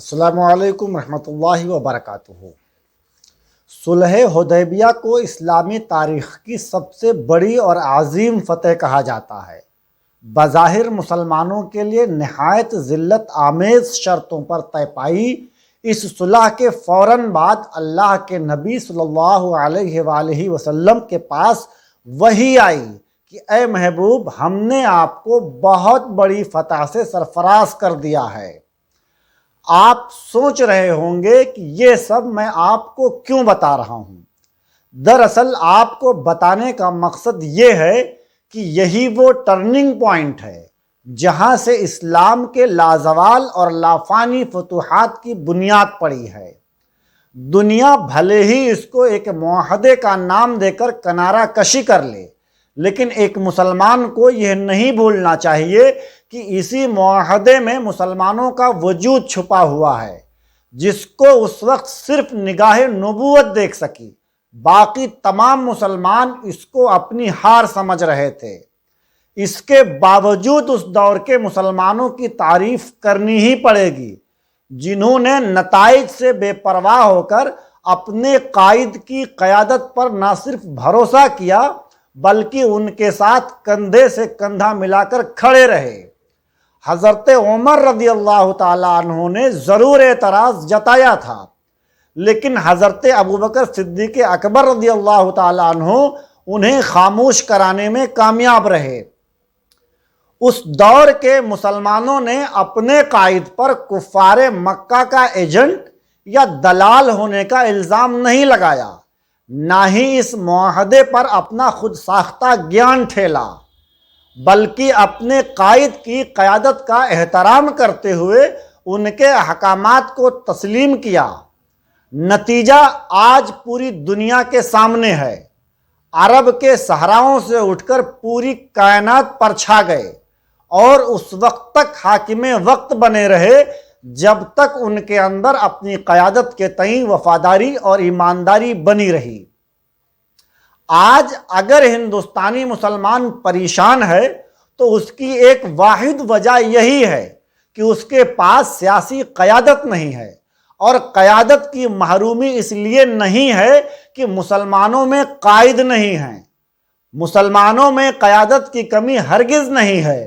السلام علیکم ورحمۃ اللہ وبرکاتہ۔ صلح حدیبیہ کو اسلامی تاریخ کی سب سے بڑی اور عظیم فتح کہا جاتا ہے۔ بظاہر مسلمانوں کے لیے نہایت ذلت آمیز شرطوں پر طے پائی اس صلح کے فوراً بعد اللہ کے نبی صلی اللہ علیہ وآلہ وسلم کے پاس وحی آئی کہ اے محبوب، ہم نے آپ کو بہت بڑی فتح سے سرفراز کر دیا ہے۔ آپ سوچ رہے ہوں گے کہ یہ سب میں آپ کو کیوں بتا رہا ہوں۔ دراصل آپ کو بتانے کا مقصد یہ ہے کہ یہی وہ ٹرننگ پوائنٹ ہے جہاں سے اسلام کے لازوال اور لافانی فتوحات کی بنیاد پڑی ہے۔ دنیا بھلے ہی اس کو ایک معاہدے کا نام دے کر کنارہ کشی کر لے، لیکن ایک مسلمان کو یہ نہیں بھولنا چاہیے کہ اسی معاہدے میں مسلمانوں کا وجود چھپا ہوا ہے، جس کو اس وقت صرف نگاہ نبوت دیکھ سکی۔ باقی تمام مسلمان اس کو اپنی ہار سمجھ رہے تھے۔ اس کے باوجود اس دور کے مسلمانوں کی تعریف کرنی ہی پڑے گی، جنہوں نے نتائج سے بے پرواہ ہو کر اپنے قائد کی قیادت پر نہ صرف بھروسہ کیا بلکہ ان کے ساتھ کندھے سے کندھا ملا کر کھڑے رہے۔ حضرت عمر رضی اللہ تعالیٰ عنہ نے ضرور اعتراض جتایا تھا، لیکن حضرت ابوبکر صدیق اکبر رضی اللہ تعالیٰ عنہ انہیں خاموش کرانے میں کامیاب رہے۔ اس دور کے مسلمانوں نے اپنے قائد پر کفار مکہ کا ایجنٹ یا دلال ہونے کا الزام نہیں لگایا، نہ ہی اس معاہدے پر اپنا خود ساختہ گیان ٹھیلا، بلکہ اپنے قائد کی قیادت کا احترام کرتے ہوئے ان کے احکامات کو تسلیم کیا۔ نتیجہ آج پوری دنیا کے سامنے ہے۔ عرب کے صحراؤں سے اٹھ کر پوری کائنات پر چھا گئے اور اس وقت تک حاکم وقت بنے رہے جب تک ان کے اندر اپنی قیادت کے تئیں وفاداری اور ایمانداری بنی رہی۔ آج اگر ہندوستانی مسلمان پریشان ہے تو اس کی ایک واحد وجہ یہی ہے کہ اس کے پاس سیاسی قیادت نہیں ہے، اور قیادت کی محرومی اس لیے نہیں ہے کہ مسلمانوں میں قائد نہیں ہیں۔ مسلمانوں میں قیادت کی کمی ہرگز نہیں ہے۔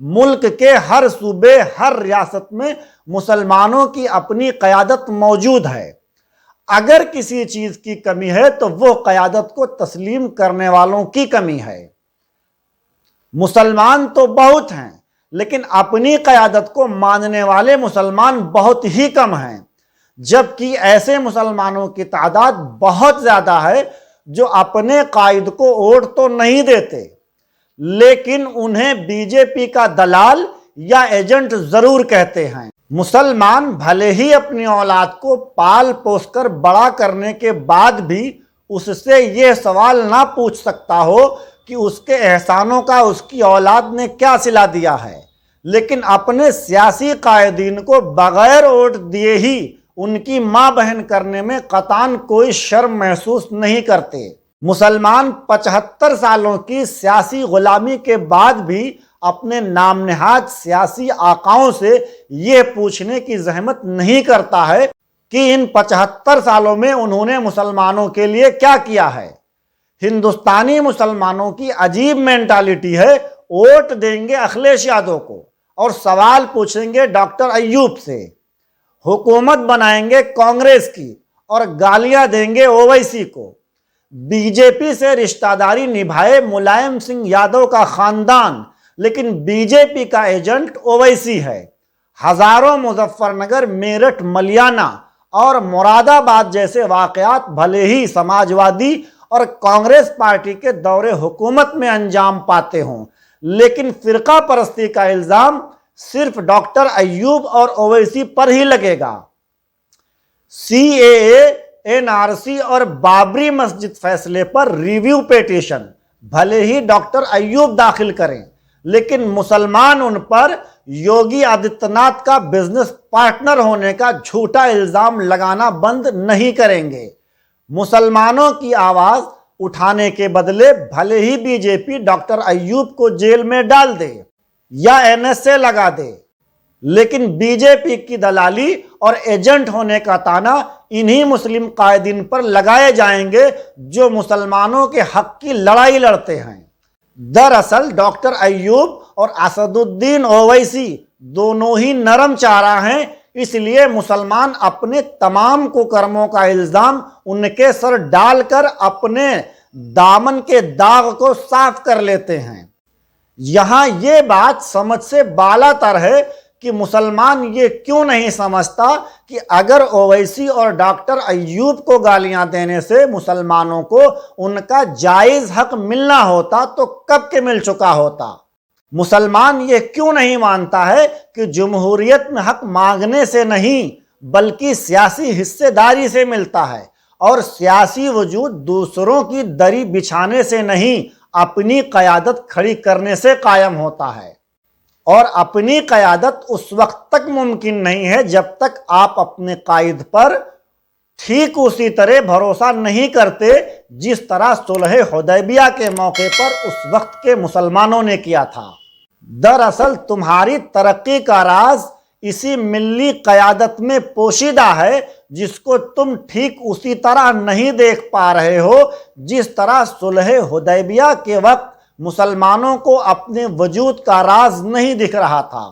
ملک کے ہر صوبے، ہر ریاست میں مسلمانوں کی اپنی قیادت موجود ہے۔ اگر کسی چیز کی کمی ہے تو وہ قیادت کو تسلیم کرنے والوں کی کمی ہے۔ مسلمان تو بہت ہیں، لیکن اپنی قیادت کو ماننے والے مسلمان بہت ہی کم ہیں، جبکہ ایسے مسلمانوں کی تعداد بہت زیادہ ہے جو اپنے قائد کو ووٹ تو نہیں دیتے، لیکن انہیں بی جے پی کا دلال یا ایجنٹ ضرور کہتے ہیں۔ مسلمان بھلے ہی اپنی اولاد کو پال پوس کر بڑا کرنے کے بعد بھی اس سے یہ سوال نہ پوچھ سکتا ہو کہ اس کے احسانوں کا اس کی اولاد نے کیا صلہ دیا ہے، لیکن اپنے سیاسی قائدین کو بغیر ووٹ دیے ہی ان کی ماں بہن کرنے میں قطعاً کوئی شرم محسوس نہیں کرتے۔ مسلمان 75 سالوں کی سیاسی غلامی کے بعد بھی اپنے نام نہاد سیاسی آقاؤں سے یہ پوچھنے کی زحمت نہیں کرتا ہے کہ ان 75 سالوں میں انہوں نے مسلمانوں کے لیے کیا کیا ہے۔ ہندوستانی مسلمانوں کی عجیب مینٹالٹی ہے، ووٹ دیں گے اکھلیش یادو کو اور سوال پوچھیں گے ڈاکٹر ایوب سے، حکومت بنائیں گے کانگریس کی اور گالیاں دیں گے اویسی کو، بی جے پی سے رشتہ داری نبھائے ملائم سنگھ یادو کا خاندان، لیکن بی جے پی کا ایجنٹ اویسی ہے۔ ہزاروں مظفر نگر، میرٹھ، ملیانہ اور مراد آباد جیسے واقعات بھلے ہی سماجوادی اور کانگریس پارٹی کے دور حکومت میں انجام پاتے ہوں، لیکن فرقہ پرستی کا الزام صرف ڈاکٹر ایوب اور اویسی پر ہی لگے گا۔ CAA، NRC اور بابری مسجد فیصلے پر ریویو پیٹیشن بھلے ہی ڈاکٹر ایوب داخل کریں، لیکن مسلمان ان پر یوگی آدتیہ ناتھ کا بزنس پارٹنر ہونے کا جھوٹا الزام لگانا بند نہیں کریں گے۔ مسلمانوں کی آواز اٹھانے کے بدلے بھلے ہی B J P doctor Ayub کو جیل میں ڈال دے یا NSA لگا دے، لیکن بی جے پی کی دلالی اور ایجنٹ ہونے کا تانا انہی مسلم قائدین پر لگائے جائیں گے جو مسلمانوں کے حق کی لڑائی لڑتے ہیں۔ دراصل ڈاکٹر ایوب اور اسد الدین اویسی دونوں ہی نرم چارہ ہیں، اس لیے مسلمان اپنے تمام کوکرموں کا الزام ان کے سر ڈال کر اپنے دامن کے داغ کو صاف کر لیتے ہیں۔ یہاں یہ بات سمجھ سے بالا تر ہے کہ مسلمان یہ کیوں نہیں سمجھتا کہ اگر اویسی اور ڈاکٹر ایوب کو گالیاں دینے سے مسلمانوں کو ان کا جائز حق ملنا ہوتا تو کب کے مل چکا ہوتا۔ مسلمان یہ کیوں نہیں مانتا ہے کہ جمہوریت میں حق مانگنے سے نہیں بلکہ سیاسی حصے داری سے ملتا ہے، اور سیاسی وجود دوسروں کی دری بچھانے سے نہیں اپنی قیادت کھڑی کرنے سے قائم ہوتا ہے، اور اپنی قیادت اس وقت تک ممکن نہیں ہے جب تک آپ اپنے قائد پر ٹھیک اسی طرح بھروسہ نہیں کرتے جس طرح صلح حدیبیہ کے موقع پر اس وقت کے مسلمانوں نے کیا تھا۔ دراصل تمہاری ترقی کا راز اسی ملی قیادت میں پوشیدہ ہے جس کو تم ٹھیک اسی طرح نہیں دیکھ پا رہے ہو جس طرح صلح حدیبیہ کے وقت مسلمانوں کو اپنے وجود کا راز نہیں دکھ رہا تھا۔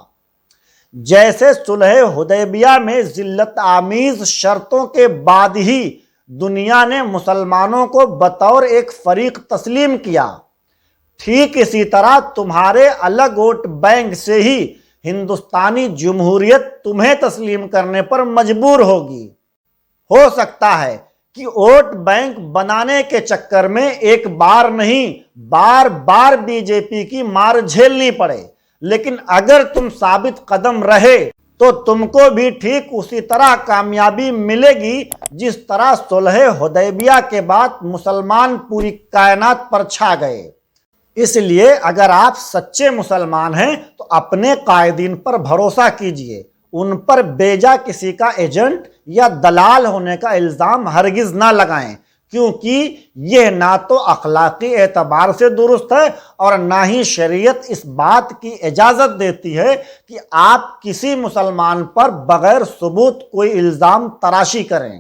جیسے صلح حدیبیہ میں ذلت آمیز شرطوں کے بعد ہی دنیا نے مسلمانوں کو بطور ایک فریق تسلیم کیا، ٹھیک اسی طرح تمہارے الگ ووٹ بینک سے ہی ہندوستانی جمہوریت تمہیں تسلیم کرنے پر مجبور ہوگی۔ ہو سکتا ہے کہ ووٹ بینک بنانے کے چکر میں ایک بار نہیں بار بار بی جے پی کی مار جھیلنی پڑے، لیکن اگر تم ثابت قدم رہے تو تم کو بھی ٹھیک اسی طرح کامیابی ملے گی جس طرح صلح حدیبیہ کے بعد مسلمان پوری کائنات پر چھا گئے۔ اس لیے اگر آپ سچے مسلمان ہیں تو اپنے قائدین پر بھروسہ کیجئے، ان پر بیجا کسی کا ایجنٹ یا دلال ہونے کا الزام ہرگز نہ لگائیں، کیونکہ یہ نہ تو اخلاقی اعتبار سے درست ہے اور نہ ہی شریعت اس بات کی اجازت دیتی ہے کہ آپ کسی مسلمان پر بغیر ثبوت کوئی الزام تراشی کریں۔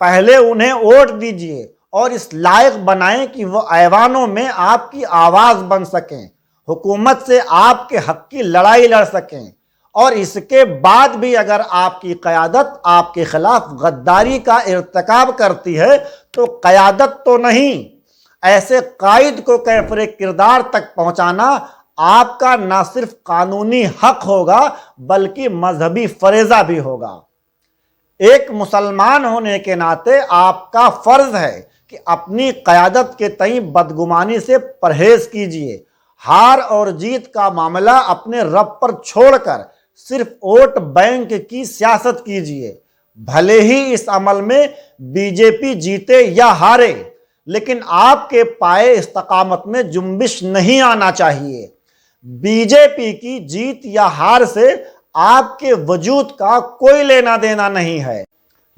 پہلے انہیں ووٹ دیجئے اور اس لائق بنائیں کہ وہ ایوانوں میں آپ کی آواز بن سکیں، حکومت سے آپ کے حق کی لڑائی لڑ سکیں، اور اس کے بعد بھی اگر آپ کی قیادت آپ کے خلاف غداری کا ارتکاب کرتی ہے تو قیادت تو نہیں، ایسے قائد کو کیفر کردار تک پہنچانا آپ کا نہ صرف قانونی حق ہوگا بلکہ مذہبی فریضہ بھی ہوگا۔ ایک مسلمان ہونے کے ناطے آپ کا فرض ہے کہ اپنی قیادت کے تئیں بدگمانی سے پرہیز کیجئے، ہار اور جیت کا معاملہ اپنے رب پر چھوڑ کر صرف ووٹ بینک کی سیاست کیجئے۔ بھلے ہی اس عمل میں بی جے پی جیتے یا ہارے، لیکن آپ کے پائے استقامت میں جنبش نہیں آنا چاہیے۔ بی جے پی کی جیت یا ہار سے آپ کے وجود کا کوئی لینا دینا نہیں ہے۔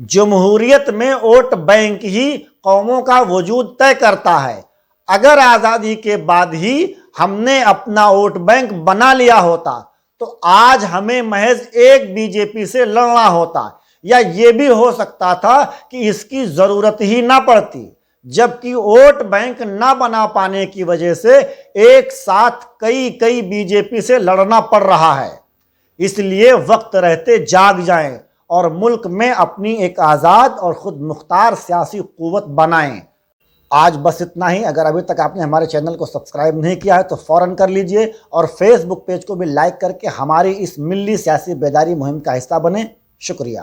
جمہوریت میں ووٹ بینک ہی قوموں کا وجود طے کرتا ہے۔ اگر آزادی کے بعد ہی ہم نے اپنا ووٹ بینک بنا لیا ہوتا تو آج ہمیں محض ایک بی جے پی سے لڑنا ہوتا، یا یہ بھی ہو سکتا تھا کہ اس کی ضرورت ہی نہ پڑتی، جبکہ ووٹ بینک نہ بنا پانے کی وجہ سے ایک ساتھ کئی بی جے پی سے لڑنا پڑ رہا ہے۔ اس لیے وقت رہتے جاگ جائیں اور ملک میں اپنی ایک آزاد اور خود مختار سیاسی قوت بنائیں۔ آج بس اتنا ہی۔ اگر ابھی تک آپ نے ہمارے چینل کو سبسکرائب نہیں کیا ہے تو فوراً کر لیجئے، اور فیس بک پیج کو بھی لائک کر کے ہماری اس ملی سیاسی بیداری مہم کا حصہ بنیں۔ شکریہ۔